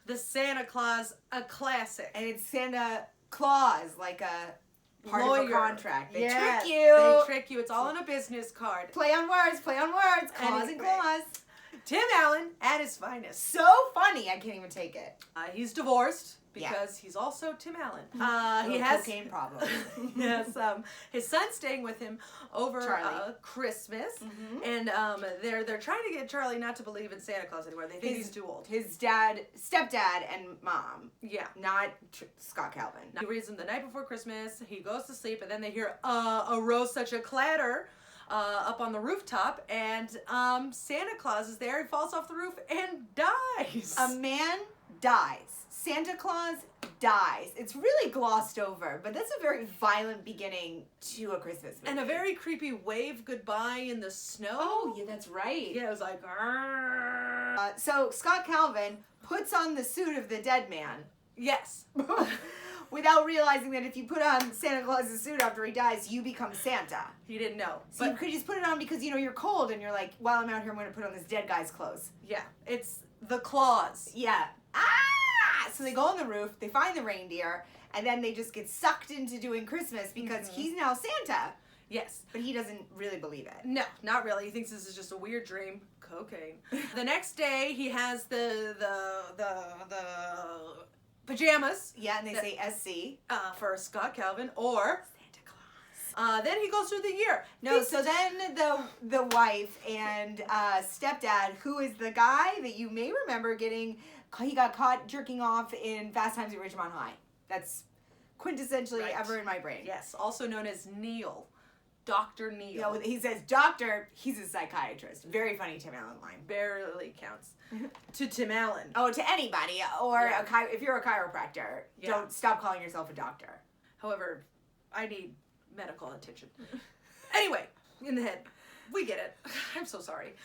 the Santa Claus, a classic. And it's Santa Claus, like a part Lawyer. of a contract. They Yes, trick you. They trick you. It's all on a business card. Play on words, claws and claws. Tim Allen at his finest. So funny, I can't even take it. He's divorced because he's also Tim Allen. He has cocaine problem. Yes, his son's staying with him over Christmas, and they're trying to get Charlie not to believe in Santa Claus anymore. They think he's too old. His dad, stepdad, and mom. Yeah, not Scott Calvin. He reads them the night before Christmas. He goes to sleep, and then they hear arose such a clatter up on the rooftop, and Santa Claus is there. He falls off the roof and dies. A man dies. Santa Claus dies. It's really glossed over, but that's a very violent beginning to a Christmas movie. And a very creepy wave goodbye in the snow. Oh, yeah, that's right. Yeah, it was like... So Scott Calvin puts on the suit of the dead man. Yes. Without realizing that if you put on Santa Claus's suit after he dies, you become Santa. He didn't know. So you could just put it on because, you're cold and you're like, while I'm out here, I'm going to put on this dead guy's clothes. Yeah, it's the claws. Yeah. So they go on the roof, they find the reindeer, and then they just get sucked into doing Christmas because he's now Santa. Yes. But he doesn't really believe it. No, not really. He thinks this is just a weird dream. Cocaine. The next day, he has the pajamas. Yeah, and they say SC. For Scott Calvin or Santa Claus. Then he goes through the year. No, so then the wife and stepdad, who is the guy that you may remember he got caught jerking off in Fast Times at Ridgemont High. That's quintessentially ever in my brain. Yes, also known as Neil. Dr. Neil. He says doctor, he's a psychiatrist. Very funny Tim Allen line. Barely counts. To Tim Allen. Oh, to anybody. Or if you're a chiropractor, don't stop calling yourself a doctor. However, I need medical attention. Anyway, in the head. We get it. I'm so sorry.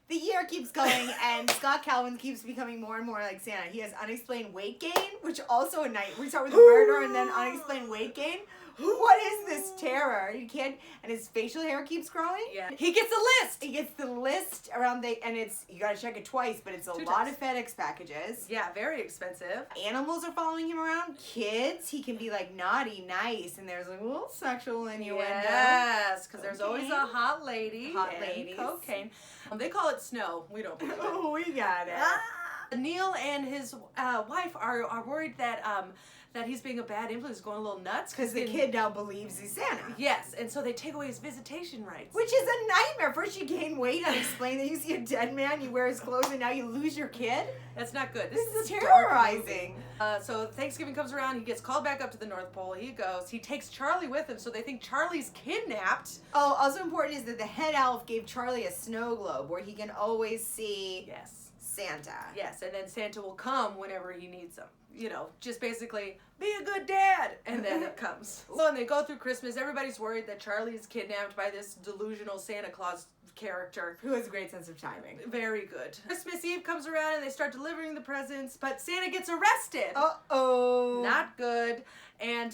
The year keeps going, and Scott Calvin keeps becoming more and more like Santa. He has unexplained weight gain, which also at night, we start with a murder and then unexplained weight gain. What is this terror? He can't, and his facial hair keeps growing. Yeah. He gets a list. He gets the list around and you gotta check it twice, but it's a lot of FedEx packages. Yeah, very expensive. Animals are following him around. Kids, he can be like naughty, nice, and there's like a little sexual innuendo. Yes, because there's always a hot lady. Hot ladies. Cocaine. They call it snow. We don't believe it. Oh, we got it. Neil and his wife are worried that he's being a bad influence, going a little nuts. Because the kid now believes he's Santa. Yes, and so they take away his visitation rights. Which is a nightmare. First you gain weight, unexplained, then you see a dead man, you wear his clothes, and now you lose your kid? That's not good. This is terrorizing. So Thanksgiving comes around, he gets called back up to the North Pole, he goes, he takes Charlie with him, so they think Charlie's kidnapped. Oh, also important is that the head elf gave Charlie a snow globe where he can always see Santa. Yes, and then Santa will come whenever he needs him. Just basically, be a good dad, and then it comes. So, and they go through Christmas, everybody's worried that Charlie is kidnapped by this delusional Santa Claus character. Who has a great sense of timing. Very good. Christmas Eve comes around and they start delivering the presents, but Santa gets arrested. Uh-oh. Not good. And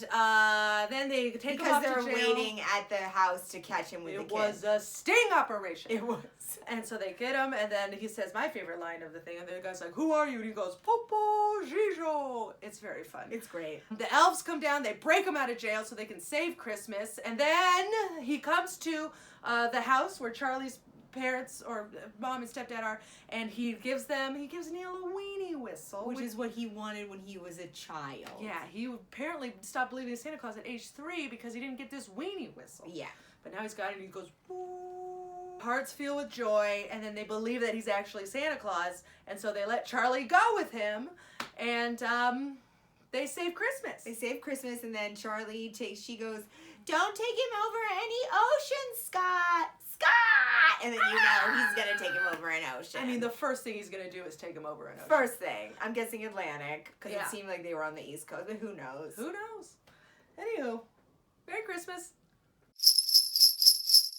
then they take him off to jail. Because they're waiting at the house to catch him with the kid. It was a sting operation. It was. And so they get him, and then he says my favorite line of the thing, and the guy's like, who are you? And he goes, Popo Gijo. It's very fun. It's great. The elves come down, they break him out of jail so they can save Christmas, and then he comes to the house where Charlie's parents or mom and stepdad are, and he gives Neil a weenie whistle, which is what he wanted when he was a child. Yeah, he apparently stopped believing in Santa Claus at age 3 because he didn't get this weenie whistle. Yeah, but now he's got it and he goes, ooh. Hearts filled with joy, and then they believe that he's actually Santa Claus, and so they let Charlie go with him, and they save Christmas. They save Christmas, and then she goes, don't take him over any ocean, Scott. And then he's going to take him over an ocean. I mean, the first thing he's going to do is take him over an ocean. First thing. I'm guessing Atlantic, because it seemed like they were on the East Coast, but who knows? Who knows? Anywho, Merry Christmas.